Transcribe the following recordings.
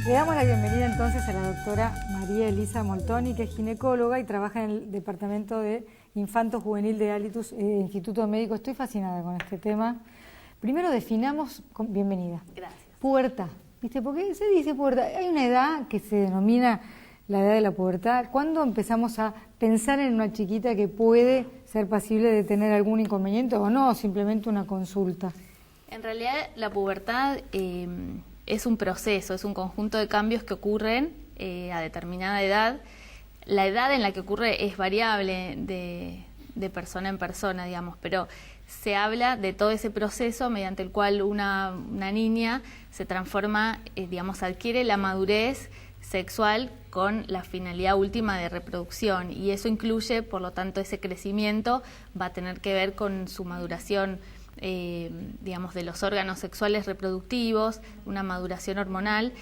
Le damos la bienvenida entonces a la doctora María Elisa Moltoni, que es ginecóloga y trabaja en el Departamento de Infanto Juvenil de Alitus Instituto Médico. Estoy fascinada con este tema. Primero definamos, bienvenida. Gracias. Pubertad, ¿viste? Porque se dice pubertad. Hay una edad que se denomina la edad de la pubertad. ¿Cuándo empezamos a pensar en una chiquita que puede ser pasible de tener algún inconveniente o no, simplemente una consulta? En realidad la pubertad es un proceso, es un conjunto de cambios que ocurren a determinada edad. La edad en la que ocurre es variable de persona en persona, digamos, pero se habla de todo ese proceso mediante el cual una niña se transforma, digamos, adquiere la madurez sexual con la finalidad última de reproducción, y eso incluye, por lo tanto, ese crecimiento va a tener que ver con su maduración, digamos, de los órganos sexuales reproductivos, una maduración hormonal.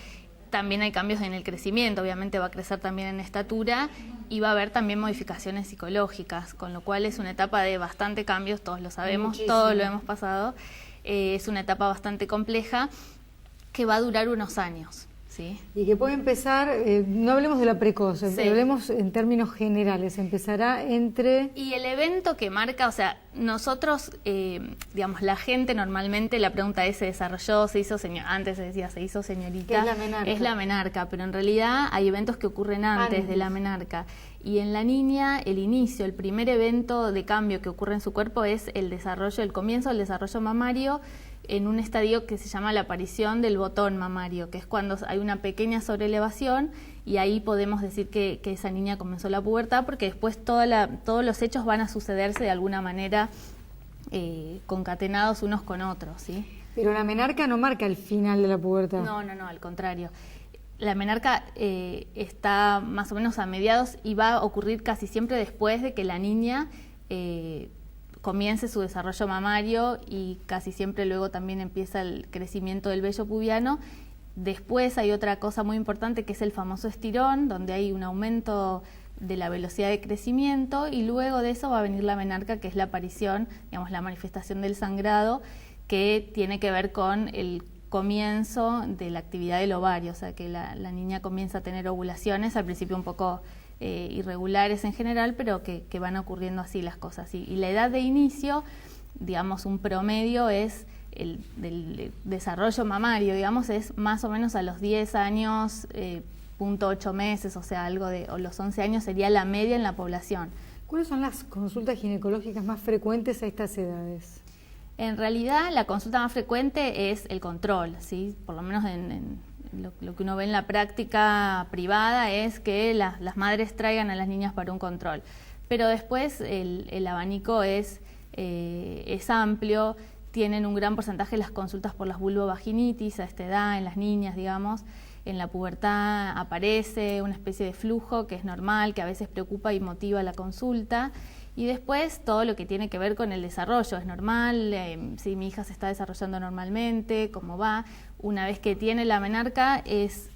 También hay cambios en el crecimiento, obviamente va a crecer también en estatura y va a haber también modificaciones psicológicas, con lo cual es una etapa de bastante cambios, todos lo sabemos, muchísimo. Todos lo hemos pasado, es una etapa bastante compleja que va a durar unos años. ¿Sí? Y que puede empezar, no hablemos de la precoz, sí. Hablemos en términos generales, empezará entre... Y el evento que marca, o sea, nosotros, digamos, la gente normalmente, la pregunta es, ¿se desarrolló, se hizo señorita? Antes se decía, ¿se hizo señorita? ¿Qué es la menarca? Es la menarca, pero en realidad hay eventos que ocurren antes de la menarca. Y en la niña, el inicio, el primer evento de cambio que ocurre en su cuerpo es el desarrollo, el comienzo del desarrollo mamario, en un estadio que se llama la aparición del botón mamario, que es cuando hay una pequeña sobreelevación, y ahí podemos decir que esa niña comenzó la pubertad, porque después todos los hechos van a sucederse de alguna manera concatenados unos con otros, ¿sí? Pero la menarca no marca el final de la pubertad. No, al contrario. La menarca está más o menos a mediados y va a ocurrir casi siempre después de que la niña comience su desarrollo mamario, y casi siempre luego también empieza el crecimiento del vello pubiano. Después hay otra cosa muy importante que es el famoso estirón, donde hay un aumento de la velocidad de crecimiento, y luego de eso va a venir la menarca, que es la aparición, digamos, la manifestación del sangrado, que tiene que ver con el comienzo de la actividad del ovario, o sea que la niña comienza a tener ovulaciones, al principio un poco irregulares en general, pero que van ocurriendo así las cosas. Y la edad de inicio, digamos, un promedio es del desarrollo mamario, digamos, es más o menos a los 10 años, .8 meses, o sea, o los 11 años sería la media en la población. ¿Cuáles son las consultas ginecológicas más frecuentes a estas edades? En realidad, la consulta más frecuente es el control, ¿sí? Por lo menos en lo que uno ve en la práctica privada es que las madres traigan a las niñas para un control. Pero después el abanico es amplio, tienen un gran porcentaje las consultas por las vulvovaginitis a esta edad, en las niñas, digamos. En la pubertad aparece una especie de flujo que es normal, que a veces preocupa y motiva la consulta. Y después todo lo que tiene que ver con el desarrollo, es normal, si mi hija se está desarrollando normalmente, cómo va. Una vez que tiene la menarca es,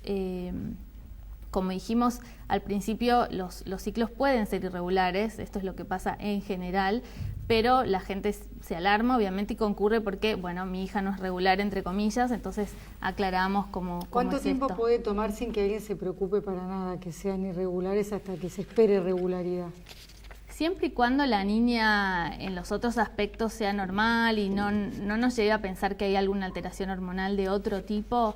como dijimos al principio, los ciclos pueden ser irregulares, esto es lo que pasa en general, pero la gente se alarma obviamente y concurre porque, bueno, mi hija no es regular, entre comillas, entonces aclaramos cómo ¿Cuánto es tiempo esto. puede tomar sin que alguien se preocupe para nada, que sean irregulares hasta que se espere regularidad? Siempre y cuando la niña en los otros aspectos sea normal y no nos lleve a pensar que hay alguna alteración hormonal de otro tipo,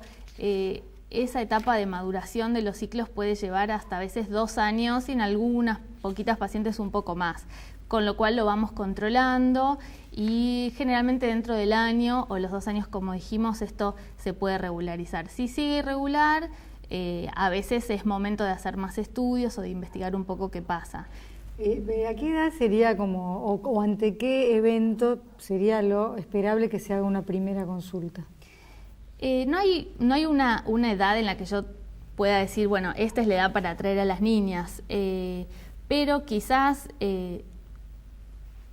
esa etapa de maduración de los ciclos puede llevar hasta a veces 2 años y en algunas poquitas pacientes un poco más, con lo cual lo vamos controlando y generalmente dentro del año o los 2 años, como dijimos, esto se puede regularizar. Si sigue irregular, a veces es momento de hacer más estudios o de investigar un poco qué pasa. ¿A qué edad sería o ante qué evento sería lo esperable que se haga una primera consulta? No hay una edad en la que yo pueda decir, bueno, esta es la edad para traer a las niñas, pero quizás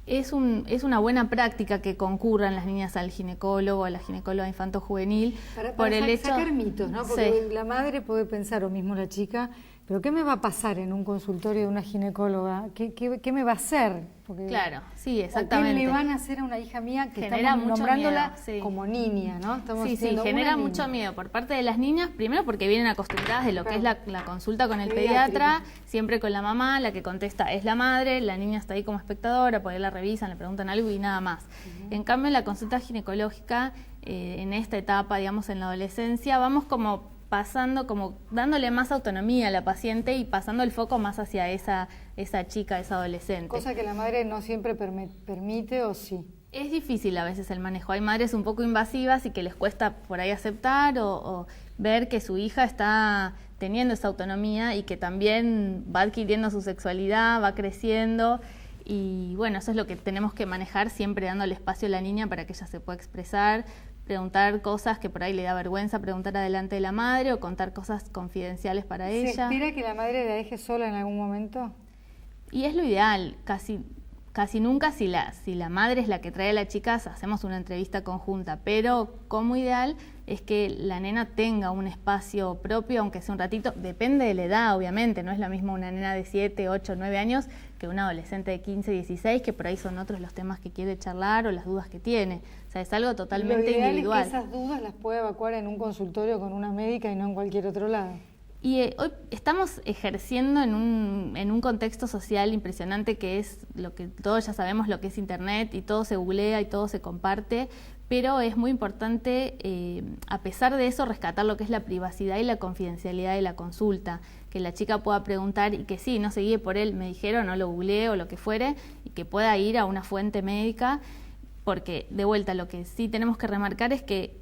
es una buena práctica que concurran las niñas al ginecólogo, a la ginecóloga infanto-juvenil. Para sacar mitos, ¿no? Porque sí. La madre puede pensar, o mismo la chica, pero ¿qué me va a pasar en un consultorio de una ginecóloga? ¿Qué me va a hacer? Porque, claro, sí, exactamente. ¿qué le van a hacer a una hija mía que genera estamos mucho nombrándola miedo, sí. como niña, ¿no? Estamos Sí, diciendo genera una mucho niña. miedo por parte de las niñas, primero porque vienen acostumbradas de lo que es la consulta con el Pediátrica. pediatra, siempre con la mamá, la que contesta es la madre, la niña está ahí como espectadora, por ahí la revisan, le preguntan algo y nada más. En cambio, en la consulta ginecológica, en esta etapa, digamos, en la adolescencia, vamos como pasando, como dándole más autonomía a la paciente y pasando el foco más hacia esa chica, esa adolescente. Cosa que la madre no siempre permite o sí. Es difícil a veces el manejo. Hay madres un poco invasivas y que les cuesta por ahí aceptar o ver que su hija está teniendo esa autonomía y que también va adquiriendo su sexualidad, va creciendo. Y bueno, eso es lo que tenemos que manejar, siempre dándole espacio a la niña para que ella se pueda expresar, preguntar cosas que por ahí le da vergüenza preguntar adelante de la madre o contar cosas confidenciales para ella. ¿Se espera que la madre la deje sola en algún momento? Y es lo ideal, casi nunca si la madre es la que trae a la chica, hacemos una entrevista conjunta, pero como ideal es que la nena tenga un espacio propio, aunque sea un ratito, depende de la edad, obviamente, no es lo mismo una nena de 7, 8, 9 años que una adolescente de 15, 16, que por ahí son otros los temas que quiere charlar o las dudas que tiene. O sea, es algo totalmente individual. individual. Lo ideal es que esas dudas las puede evacuar en un consultorio con una médica y no en cualquier otro lado. Y hoy estamos ejerciendo en un contexto social impresionante que es lo que todos ya sabemos, lo que es Internet, y todo se googlea y todo se comparte, pero es muy importante, a pesar de eso, rescatar lo que es la privacidad y la confidencialidad de la consulta, que la chica pueda preguntar y que sí, no se guíe por él, me dijeron, no lo googleé o lo que fuere, y que pueda ir a una fuente médica, porque de vuelta lo que sí tenemos que remarcar es que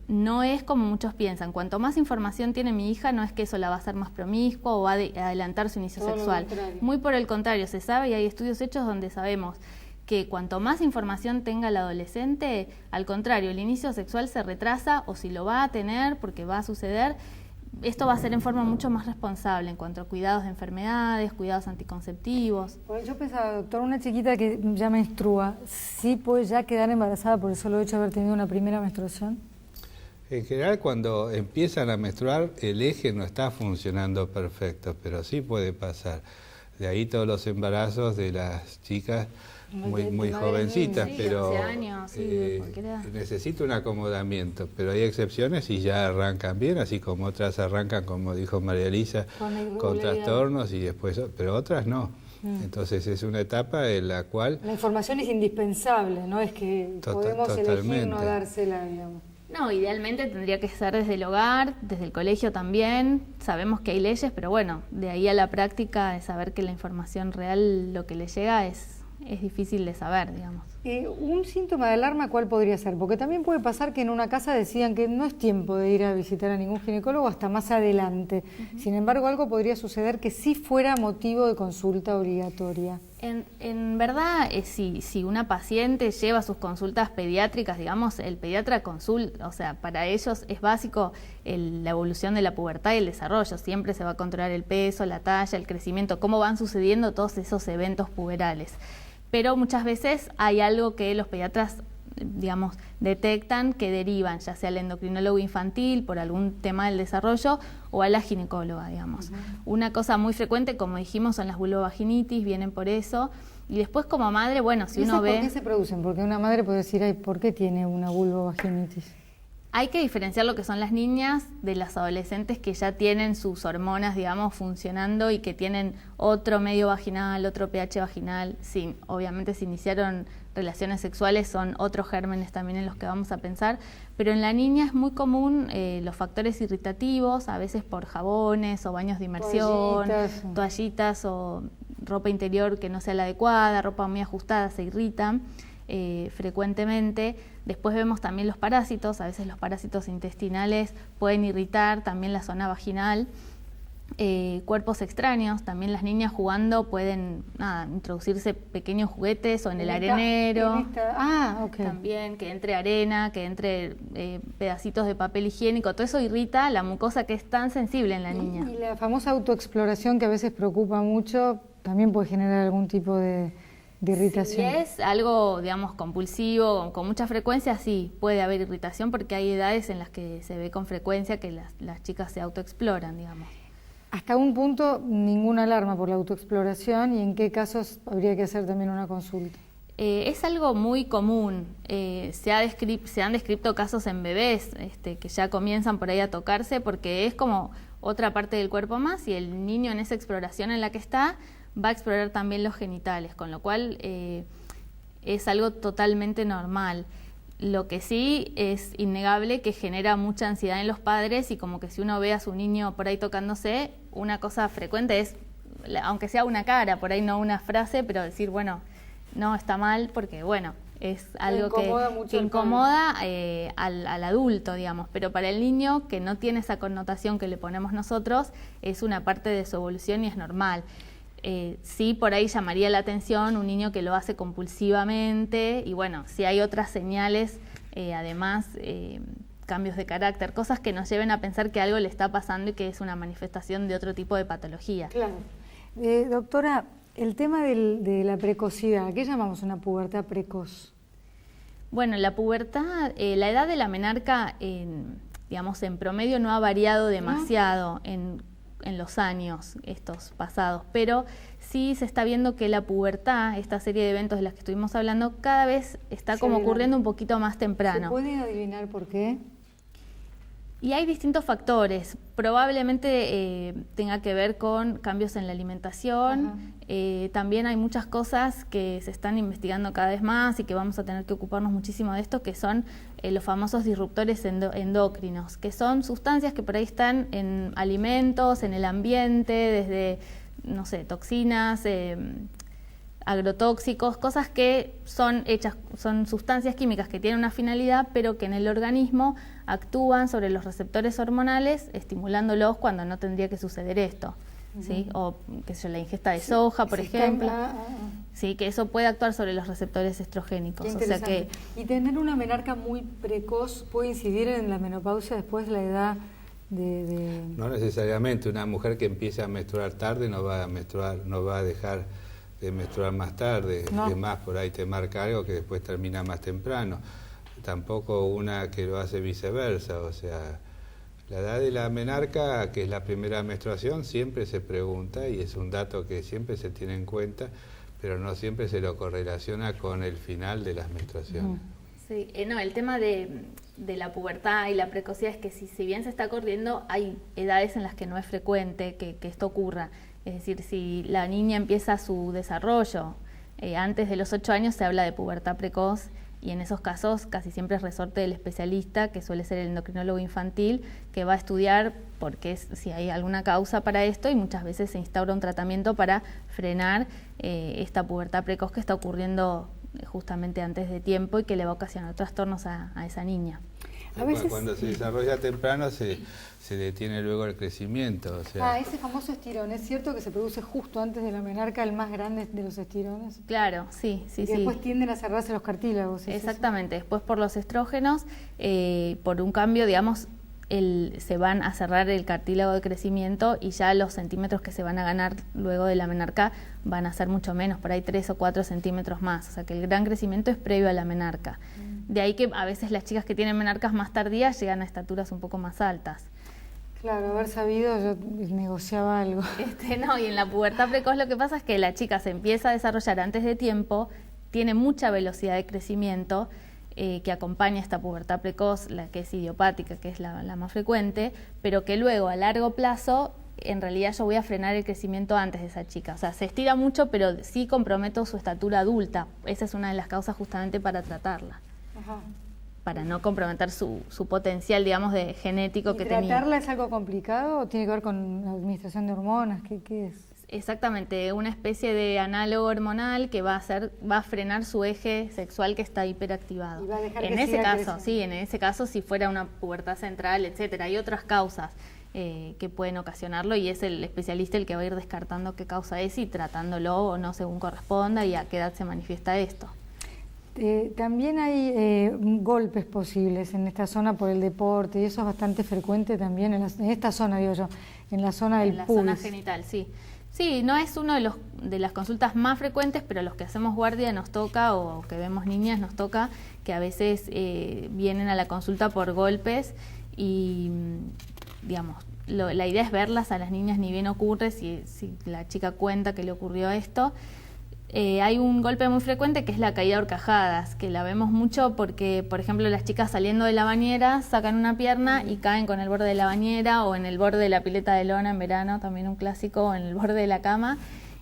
no es como muchos piensan. Cuanto más información tiene mi hija, no es que eso la va a hacer más promiscua o va a adelantar su inicio sexual. Muy por el contrario, se sabe y hay estudios hechos donde sabemos que cuanto más información tenga el adolescente, al contrario, el inicio sexual se retrasa o si lo va a tener, porque va a suceder, esto va a ser en forma mucho más responsable en cuanto a cuidados de enfermedades, cuidados anticonceptivos. Yo pensaba, doctor, una chiquita que ya menstrua, ¿sí puede ya quedar embarazada por el solo hecho de haber tenido una primera menstruación? En general, cuando empiezan a menstruar, el eje no está funcionando perfecto, pero sí puede pasar. De ahí todos los embarazos de las chicas muy jovencitas, sí, pero 11 años, sí, necesita un acomodamiento, pero hay excepciones y ya arrancan bien, así como otras arrancan, como dijo María Elisa, con trastornos y después, pero otras no. Entonces es una etapa en la cual... La información es indispensable, no es que podemos elegir no dársela, digamos. No, idealmente tendría que ser desde el hogar, desde el colegio también. Sabemos que hay leyes, pero bueno, de ahí a la práctica de saber que la información real, lo que le llega es difícil de saber, digamos. Un síntoma de alarma, ¿cuál podría ser? Porque también puede pasar que en una casa decidan que no es tiempo de ir a visitar a ningún ginecólogo hasta más adelante. Sin embargo, algo podría suceder que sí fuera motivo de consulta obligatoria. En verdad, si una paciente lleva sus consultas pediátricas, digamos, el pediatra consulta, o sea, para ellos es básico la evolución de la pubertad y el desarrollo. Siempre se va a controlar el peso, la talla, el crecimiento, cómo van sucediendo todos esos eventos puberales. Pero muchas veces hay algo que los pediatras, digamos, detectan que derivan, ya sea al endocrinólogo infantil por algún tema del desarrollo o a la ginecóloga, digamos. Una cosa muy frecuente, como dijimos, son las vulvovaginitis, vienen por eso. Y después como madre, bueno, si uno ve... ¿Por qué se producen? Porque una madre puede decir, ay, ¿por qué tiene una vulvovaginitis? Hay que diferenciar lo que son las niñas de las adolescentes que ya tienen sus hormonas, digamos, funcionando y que tienen otro medio vaginal, otro pH vaginal. Sí, obviamente si iniciaron relaciones sexuales son otros gérmenes también en los que vamos a pensar, pero en la niña es muy común los factores irritativos, a veces por jabones o baños de inmersión, toallitas o ropa interior que no sea la adecuada, ropa muy ajustada, se irritan frecuentemente. Después vemos también los parásitos, a veces los parásitos intestinales pueden irritar también la zona vaginal. Cuerpos extraños, también las niñas jugando pueden introducirse pequeños juguetes o en el arenero. También que entre arena, que entre pedacitos de papel higiénico, todo eso irrita la mucosa que es tan sensible en la niña. Y la famosa autoexploración que a veces preocupa mucho, también puede generar algún tipo de irritación. Si es algo, digamos, compulsivo, con mucha frecuencia, sí, puede haber irritación porque hay edades en las que se ve con frecuencia que las chicas se autoexploran, digamos. Hasta un punto, ninguna alarma por la autoexploración, y en qué casos habría que hacer también una consulta. Es algo muy común. Se han descrito casos en bebés que ya comienzan por ahí a tocarse porque es como otra parte del cuerpo más y el niño en esa exploración en la que está va a explorar también los genitales, con lo cual es algo totalmente normal. Lo que sí es innegable que genera mucha ansiedad en los padres y como que si uno ve a su niño por ahí tocándose, una cosa frecuente es, aunque sea una cara, por ahí no una frase, pero decir, bueno, no, está mal porque, bueno, es algo que incomoda al adulto, digamos, pero para el niño, que no tiene esa connotación que le ponemos nosotros, es una parte de su evolución y es normal. Sí, por ahí llamaría la atención un niño que lo hace compulsivamente y, bueno, si hay otras señales, además, cambios de carácter, cosas que nos lleven a pensar que algo le está pasando y que es una manifestación de otro tipo de patología. Claro. Doctora, el tema de la precocidad, ¿qué llamamos una pubertad precoz? Bueno, la pubertad, la edad de la menarca, digamos, en promedio no ha variado demasiado en los años estos pasados, pero sí se está viendo que la pubertad, esta serie de eventos de las que estuvimos hablando, cada vez está como ocurriendo un poquito más temprano. ¿Se puede adivinar por qué? Y hay distintos factores. Probablemente tenga que ver con cambios en la alimentación. También hay muchas cosas que se están investigando cada vez más y que vamos a tener que ocuparnos muchísimo de esto, que son los famosos disruptores endocrinos, que son sustancias que por ahí están en alimentos, en el ambiente, desde, no sé, toxinas, agrotóxicos, cosas que son sustancias químicas que tienen una finalidad, pero que en el organismo actúan sobre los receptores hormonales, estimulándolos cuando no tendría que suceder esto. ¿Sí? O qué sé yo, la ingesta de soja, por ejemplo. Sí, que eso puede actuar sobre los receptores estrogénicos. O sea que... ¿Y tener una menarca muy precoz puede incidir en la menopausia después de la edad de...? No necesariamente. Una mujer que empieza a menstruar tarde no va a dejar de menstruar más tarde. No. Además, por ahí te marca algo que después termina más temprano. Tampoco una que lo hace viceversa, o sea... La edad de la menarca, que es la primera menstruación, siempre se pregunta y es un dato que siempre se tiene en cuenta, pero no siempre se lo correlaciona con el final de las menstruaciones. Sí, no, el tema de la pubertad y la precocidad es que si bien se está corriendo, hay edades en las que no es frecuente que esto ocurra. Es decir, si la niña empieza su desarrollo antes de los 8 años, se habla de pubertad precoz. Y en esos casos casi siempre es resorte del especialista, que suele ser el endocrinólogo infantil, que va a estudiar si hay alguna causa para esto y muchas veces se instaura un tratamiento para frenar esta pubertad precoz que está ocurriendo justamente antes de tiempo y que le va a ocasionar trastornos a esa niña. A veces... Cuando se desarrolla temprano se detiene luego el crecimiento. O sea... ese famoso estirón, ¿es cierto que se produce justo antes de la menarca, el más grande de los estirones? Claro, sí. Y después tienden a cerrarse los cartílagos. Exactamente, después por los estrógenos, por un cambio, digamos, se van a cerrar el cartílago de crecimiento y ya los centímetros que se van a ganar luego de la menarca van a ser mucho menos, por ahí 3 o 4 centímetros más. O sea que el gran crecimiento es previo a la menarca. De ahí que a veces las chicas que tienen menarcas más tardías llegan a estaturas un poco más altas. Claro, haber sabido, yo negociaba algo. No, y en la pubertad precoz lo que pasa es que la chica se empieza a desarrollar antes de tiempo, tiene mucha velocidad de crecimiento que acompaña esta pubertad precoz, la que es idiopática, que es la más frecuente, pero que luego a largo plazo, en realidad yo voy a frenar el crecimiento antes de esa chica. O sea, se estira mucho, pero sí comprometo su estatura adulta. Esa es una de las causas justamente para tratarla. Ajá. Para no comprometer su potencial, digamos, de genético que tenía. ¿Tratarla es algo complicado o tiene que ver con la administración de hormonas? ¿Qué es? Exactamente, una especie de análogo hormonal que va a frenar su eje sexual que está hiperactivado. Y va a dejar en ese caso, sí, en ese caso si fuera una pubertad central, etcétera. Hay otras causas que pueden ocasionarlo y es el especialista el que va a ir descartando qué causa es y tratándolo o no según corresponda y a qué edad se manifiesta esto. También hay golpes posibles en esta zona por el deporte y eso es bastante frecuente también en esta zona, digo yo, en la zona del pubis. En la zona genital, sí. Sí, no es uno de las consultas más frecuentes, pero los que hacemos guardia nos toca, o que vemos niñas nos toca, que a veces vienen a la consulta por golpes y, digamos, la idea es verlas a las niñas ni bien ocurre, si la chica cuenta que le ocurrió esto. Hay un golpe muy frecuente que es la caída a horcajadas, que la vemos mucho porque, por ejemplo, las chicas saliendo de la bañera sacan una pierna y caen con el borde de la bañera o en el borde de la pileta de lona en verano, también un clásico, o en el borde de la cama.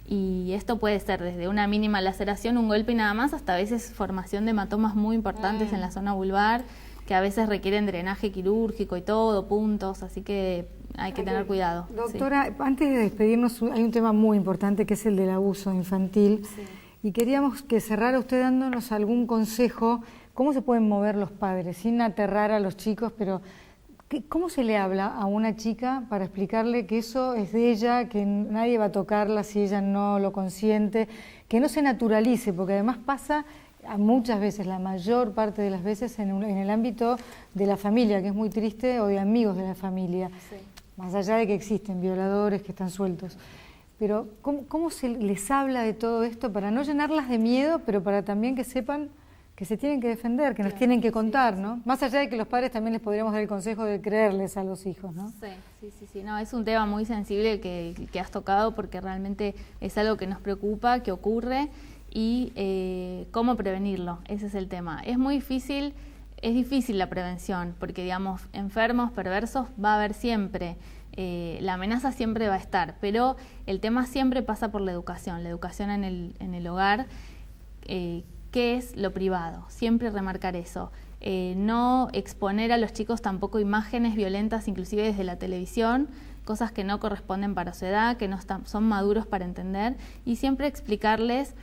Y esto puede ser desde una mínima laceración, un golpe y nada más, hasta a veces formación de hematomas muy importantes en la zona vulvar, que a veces requieren drenaje quirúrgico y todo, puntos, así que hay que tener cuidado. Doctora, antes de despedirnos, hay un tema muy importante que es el del abuso infantil, y queríamos que cerrara usted dándonos algún consejo, cómo se pueden mover los padres, sin aterrar a los chicos, pero ¿cómo se le habla a una chica para explicarle que eso es de ella, que nadie va a tocarla si ella no lo consiente, que no se naturalice, porque además pasa muchas veces, la mayor parte de las veces, en el ámbito de la familia, que es muy triste, o de amigos de la familia, más allá de que existen violadores que están sueltos. Pero ¿cómo se les habla de todo esto para no llenarlas de miedo, pero para también que sepan que se tienen que defender, que nos tienen que contar, ¿no? Más allá de que los padres también les podríamos dar el consejo de creerles a los hijos, ¿no? Sí. No, es un tema muy sensible que has tocado, porque realmente es algo que nos preocupa, que ocurre, y cómo prevenirlo, ese es el tema. Es difícil la prevención, porque digamos, enfermos, perversos va a haber siempre, la amenaza siempre va a estar, pero el tema siempre pasa por la educación en el hogar, ¿qué es lo privado? Siempre remarcar eso. No exponer a los chicos tampoco imágenes violentas, inclusive desde la televisión, cosas que no corresponden para su edad, que no son maduros para entender, y siempre explicarles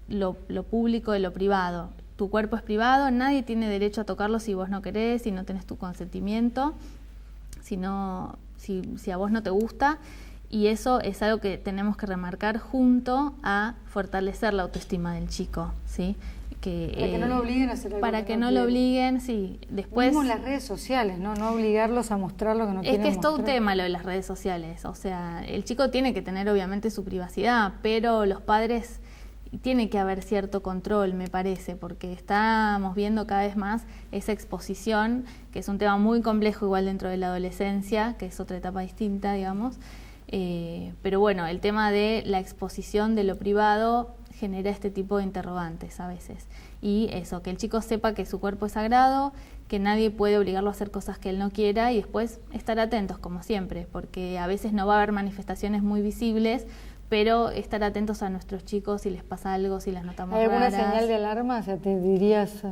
lo público de lo privado. Tu cuerpo es privado, nadie tiene derecho a tocarlo si vos no querés, si no tenés tu consentimiento, si a vos no te gusta, y eso es algo que tenemos que remarcar junto a fortalecer la autoestima del chico, ¿sí? Para que no lo obliguen a hacer algo. Para que no lo obliguen, sí. Después, mismo las redes sociales, ¿no? No obligarlos a mostrar lo que no quieren mostrar. Es que es todo un tema lo de las redes sociales. O sea, el chico tiene que tener obviamente su privacidad, pero los padres tiene que haber cierto control, me parece, porque estamos viendo cada vez más esa exposición, que es un tema muy complejo igual dentro de la adolescencia, que es otra etapa distinta, digamos. Pero bueno, el tema de la exposición de lo privado genera este tipo de interrogantes a veces. Y eso, que el chico sepa que su cuerpo es sagrado, que nadie puede obligarlo a hacer cosas que él no quiera, y después estar atentos, como siempre, porque a veces no va a haber manifestaciones muy visibles, pero estar atentos a nuestros chicos si les pasa algo, si las notamos raras. ¿Hay alguna señal de alarma? O sea, te dirías...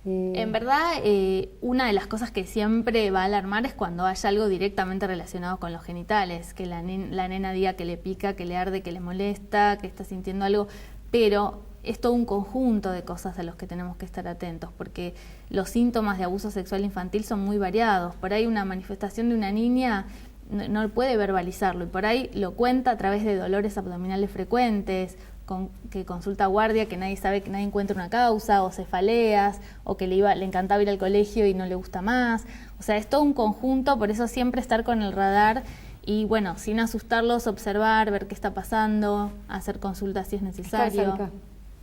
En verdad, una de las cosas que siempre va a alarmar es cuando haya algo directamente relacionado con los genitales, que la nena diga que le pica, que le arde, que le molesta, que está sintiendo algo, pero es todo un conjunto de cosas a los que tenemos que estar atentos, porque los síntomas de abuso sexual infantil son muy variados. Por ahí una manifestación de una niña no puede verbalizarlo, y por ahí lo cuenta a través de dolores abdominales frecuentes, que consulta guardia, que nadie sabe, que nadie encuentra una causa, o cefaleas, o que le encantaba ir al colegio y no le gusta más. O sea, es todo un conjunto, por eso siempre estar con el radar y, bueno, sin asustarlos, observar, ver qué está pasando, hacer consultas si es necesario.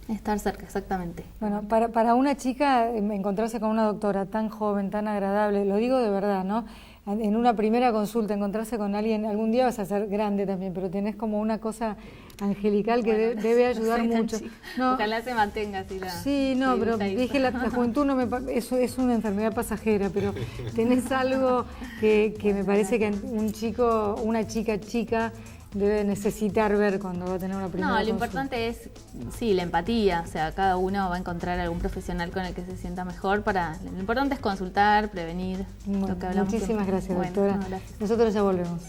Estar cerca, exactamente. Bueno, para una chica encontrarse con una doctora tan joven, tan agradable, lo digo de verdad, ¿no? En una primera consulta, encontrarse con alguien, algún día vas a ser grande también, pero tenés como una cosa angelical que debe ayudar mucho. No, ojalá se mantenga así la... Sí, no, pero dije la juventud eso es una enfermedad pasajera, pero tenés algo que me parece que una chica debe necesitar ver cuando va a tener una primera consulta. Lo importante es, sí, la empatía, o sea, cada uno va a encontrar algún profesional con el que se sienta mejor. Lo importante es consultar, prevenir, lo que hablamos. Muchísimas gracias, doctora. Gracias. Nosotros ya volvemos.